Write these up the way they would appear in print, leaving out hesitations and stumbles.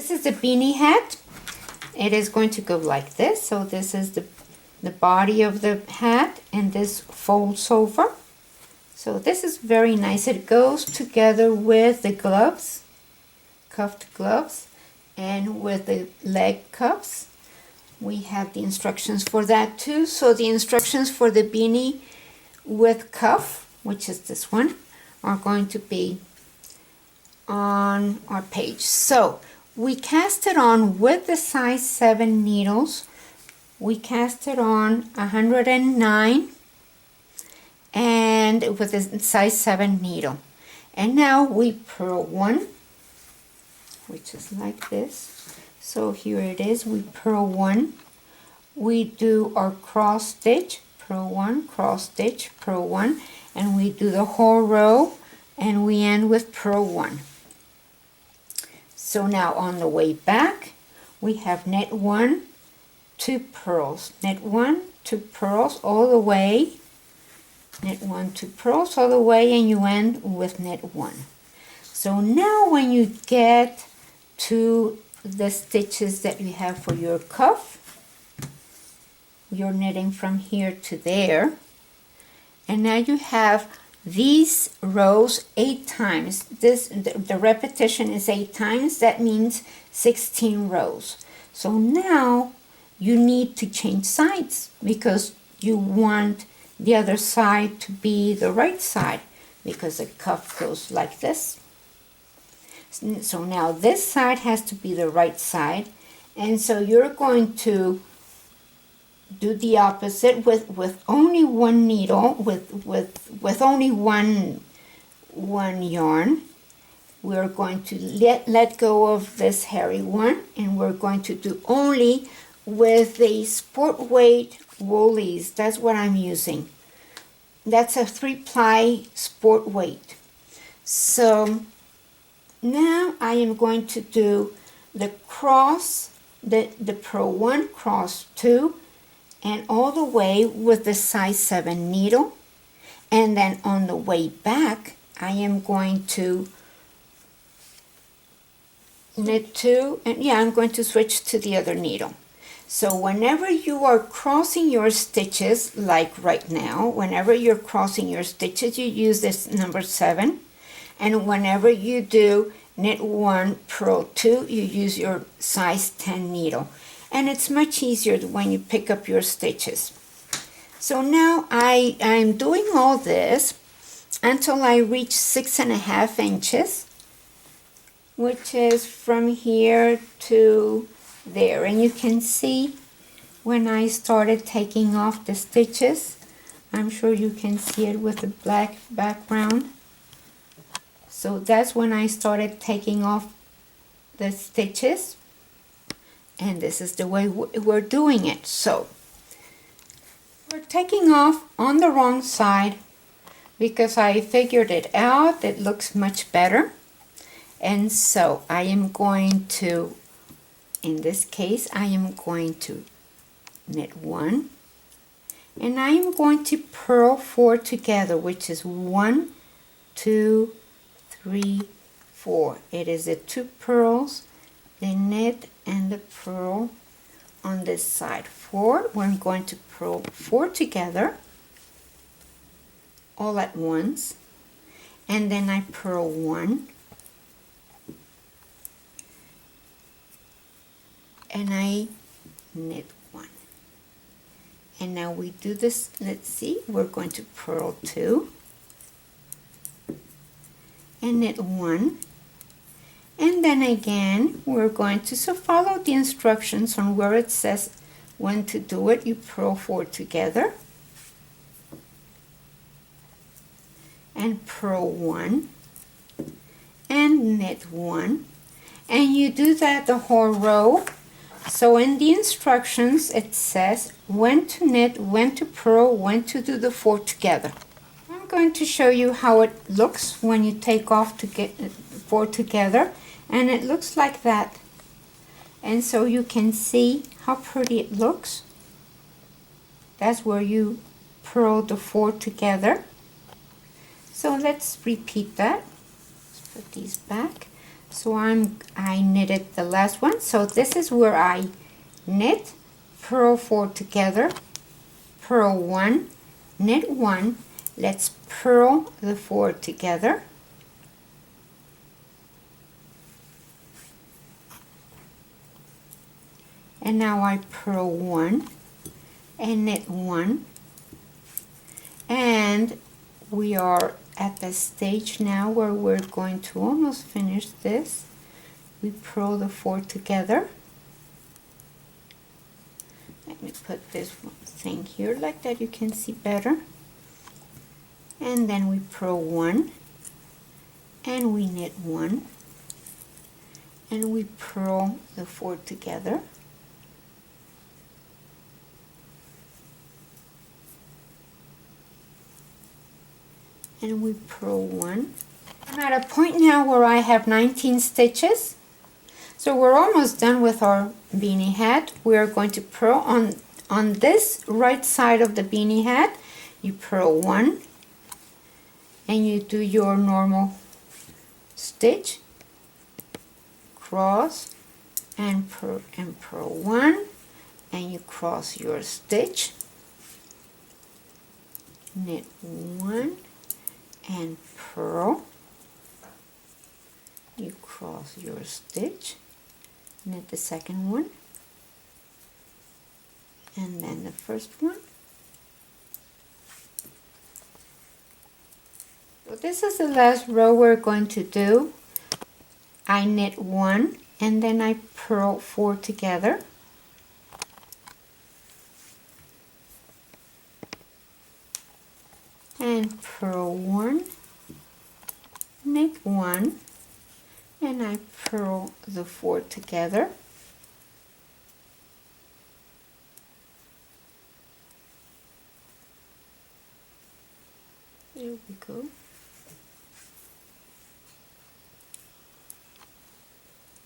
This is the beanie hat. It is going to go like this. So this is the body of the hat, and this folds over. So this is very nice. It goes together with the gloves, cuffed gloves, and with the leg cuffs. We have the instructions for that too. So the instructions for the beanie with cuff, which is this one, are going to be on our page. So we cast it on with the size 7 needles. We cast it on 109 and with a size 7 needle. And now we purl one, which is like this. So here it is, we purl one, we do our cross stitch, purl one, cross stitch, purl one, and we do the whole row, and we end with purl one. So now on the way back, we have knit 1, 2 purls, knit 1, 2 purls all the way, knit 1, 2 purls all the way, and you end with knit 1. So now when you get to the stitches that you have for your cuff, you're knitting from here to there, and now you have these rows 8 times. The repetition is 8 times. That means 16 rows. So now you need to change sides because you want the other side to be the right side, because the cuff goes like this. So now this side has to be the right side, and so you're going to do the opposite with only one needle, with only one yarn. We're going to let go of this hairy one, and we're going to do only with the sport weight woolies. That's what I'm using. That's a 3-ply sport weight. So now I am going to do the cross, the purl 1, cross 2, and all the way with the size 7 needle. And then on the way back, I am going to knit 2, and I'm going to switch to the other needle. So whenever you are crossing your stitches, like right now, whenever you're crossing your stitches, you use this number 7. And whenever you do knit 1, purl 2, you use your size 10 needle. And it's much easier when you pick up your stitches. So now I'm doing all this until I reach 6.5 inches, which is from here to there. And you can see when I started taking off the stitches, I'm sure you can see it with the black background. So that's when I started taking off the stitches, and this is the way we're doing it. So we're taking off on the wrong side because I figured it out. It looks much better, and so I am going to, in this case, I am going to knit 1, and I am going to purl 4 together, which is 1, 2, 3, 4. It is the 2 purls, the knit and the purl on this side. 4, we're going to purl 4 together all at once, and then I purl 1, and I knit 1. And now we do this, let's see, we're going to purl 2 and knit 1, and then again we're going to follow the instructions on where it says when to do it. You purl 4 together and purl 1 and knit 1, and you do that the whole row. So in the instructions it says when to knit, when to purl, when to do the 4 together. I'm going to show you how it looks when you take off to get 4 together, and it looks like that. And so you can see how pretty it looks. That's where you purl the 4 together. So let's repeat that. Let's put these back. So I knitted the last one. So this is where I knit, purl 4 together, purl 1, knit 1. Let's purl the 4 together. And now I purl 1 and knit 1. And we are at the stage now where we're going to almost finish this. We purl the 4 together. Let me put this thing here like that you can see better. And then we purl 1 and we knit 1 and we purl the 4 together. And we purl 1. I'm at a point now where I have 19 stitches. So we're almost done with our beanie hat. We are going to purl on this right side of the beanie hat. You purl 1 and you do your normal stitch, cross and purl 1, and you cross your stitch, knit 1 and purl. You cross your stitch, knit the second one, and then the first one. So this is the last row we're going to do. I knit 1 and then I purl 4 together. And purl 1, knit 1, and I purl the 4 together. There we go.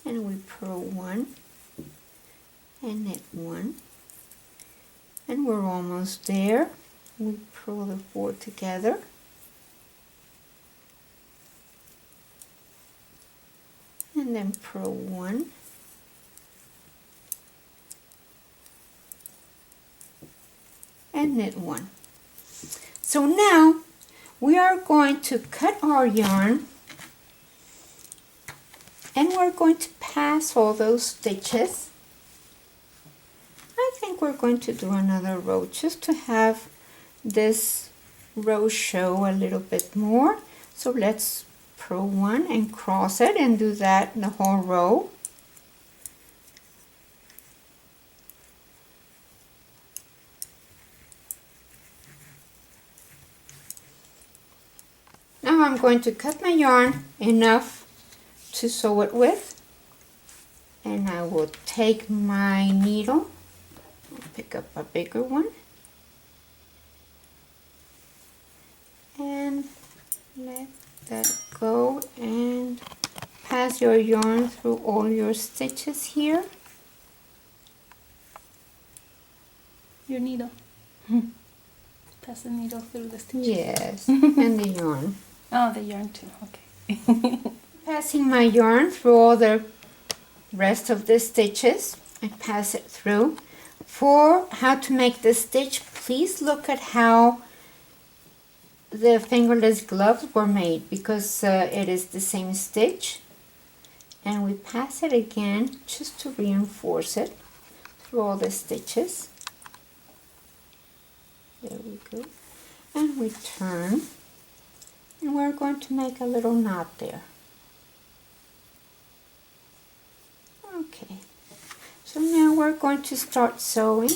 And we purl 1 and knit 1, and we're almost there. We purl the 4 together, and then purl 1 and knit 1. So now we are going to cut our yarn and we're going to pass all those stitches. I think we're going to do another row just to have this row show a little bit more. So let's purl 1 and cross it and do that in the whole row. Now I'm going to cut my yarn enough to sew it with, and I will take my needle, pick up a bigger one, and let that go and pass your yarn through all your stitches here. Your needle. Pass the needle through the stitches. Yes, and the yarn. Oh, the yarn too, okay. Passing my yarn through all the rest of the stitches. I pass it through. For how to make the stitch, please look at how the fingerless gloves were made, because it is the same stitch, and we pass it again just to reinforce it through all the stitches. There we go. And we turn, and we're going to make a little knot there. Okay, so now we're going to start sewing.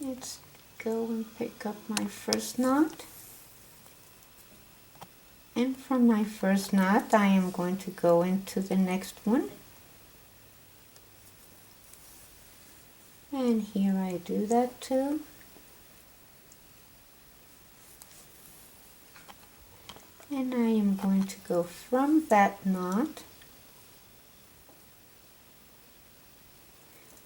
Let's go and pick up my first knot, and from my first knot I am going to go into the next one, and here I do that too. And I am going to go from that knot.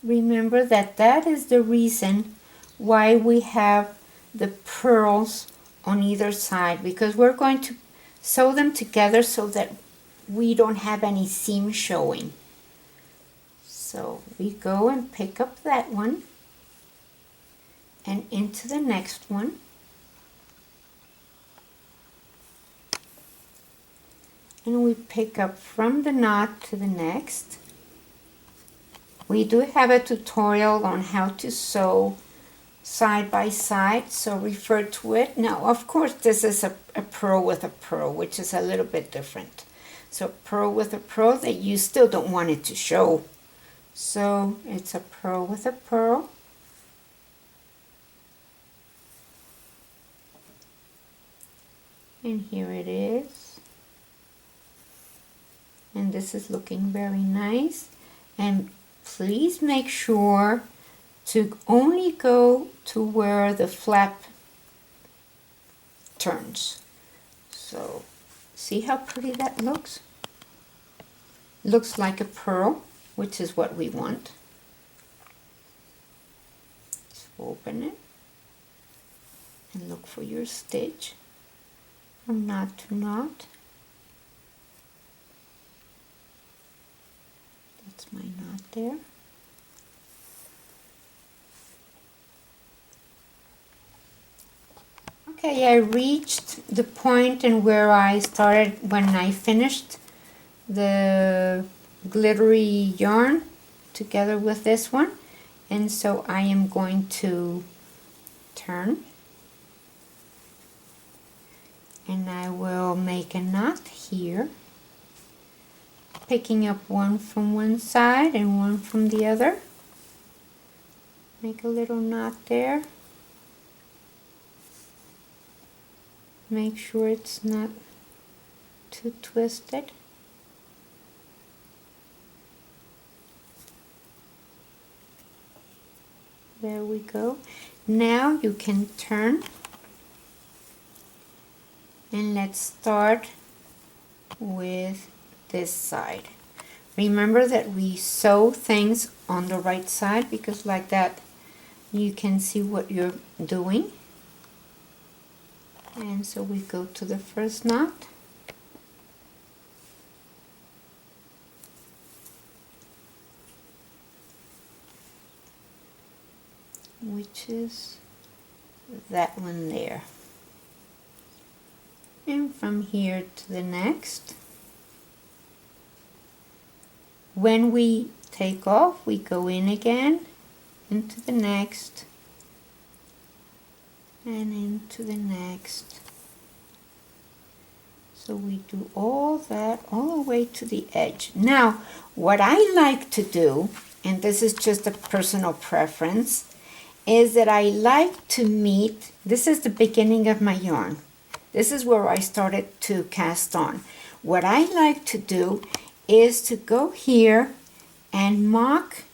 Remember that that is the reason why we have the purls on either side because we're going to sew them together so that we don't have any seam showing. So we go and pick up that one and into the next one. And we pick up from the knot to the next. We do have a tutorial on how to sew side by side, so refer to it. Now, of course, this is a purl with a purl, which is a little bit different. So purl with a purl that you still don't want it to show. So it's a purl with a purl. And here it is. And this is looking very nice. And please make sure to only go to where the flap turns. So see how pretty that looks? Looks like a purl, which is what we want. So open it and look for your stitch from knot to knot. That's my knot there. Okay, I reached the point in where I started when I finished the glittery yarn together with this one, and so I am going to turn and I will make a knot here, picking up one from one side and one from the other. Make a little knot there. Make sure it's not too twisted. There we go. Now you can turn and let's start with this side. Remember that we sew things on the right side because like that you can see what you're doing. And so we go to the first knot, which is that one there, and from here to the next. When we take off, we go in again into the next and into the next. So we do all that all the way to the edge. Now, what I like to do, and this is just a personal preference, is that I like to meet, this is the beginning of my yarn. This is where I started to cast on. What I like to do is to go here and mark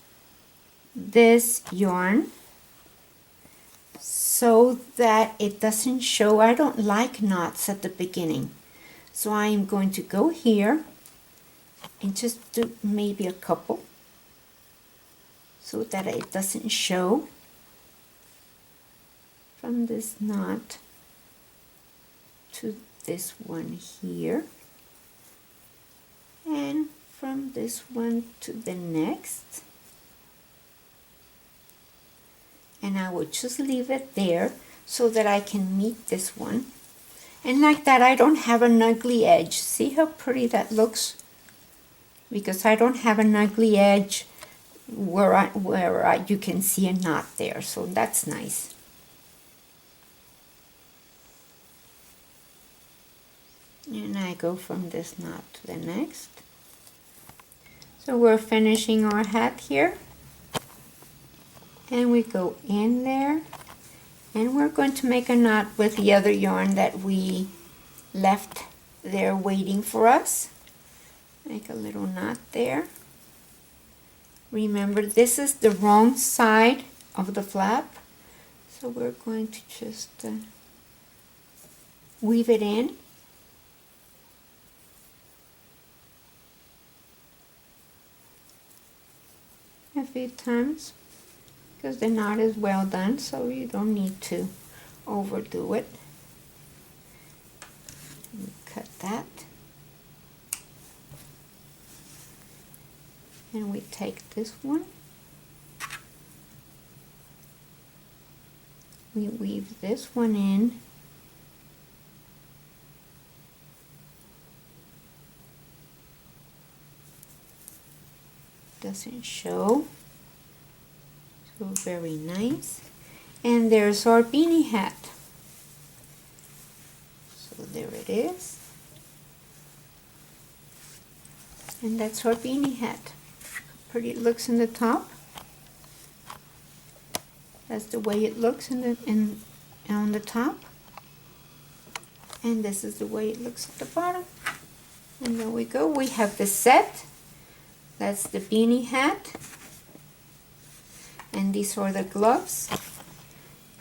this yarn so that it doesn't show. I don't like knots at the beginning. So I am going to go here and just do maybe a couple so that it doesn't show from this knot to this one here, and from this one to the next. And I will just leave it there so that I can meet this one. And like that, I don't have an ugly edge. See how pretty that looks? Because I don't have an ugly edge where you can see a knot there. So that's nice. And I go from this knot to the next. So we're finishing our hat here. And we go in there. And we're going to make a knot with the other yarn that we left there waiting for us. Make a little knot there. Remember, this is the wrong side of the flap. So we're going to just weave it in. A few times, because the knot is well done, so you don't need to overdo it. that. And we take this one. We weave this one in. Doesn't show. So very nice. And there's our beanie hat. So there it is. And that's our beanie hat. Pretty it looks in the top. That's the way it looks on the top. And this is the way it looks at the bottom. And there we go. We have the set. That's the beanie hat. And these are the gloves.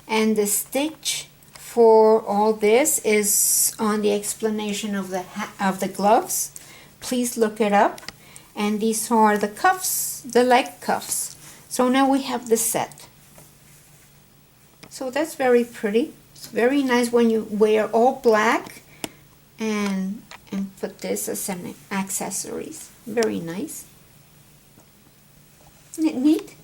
And the stitch for all this is on the explanation of the gloves. Please look it up. And these are the cuffs, the leg cuffs. So now we have the set. So that's very pretty. It's very nice when you wear all black and put this as an accessories. Very nice. Isn't it neat?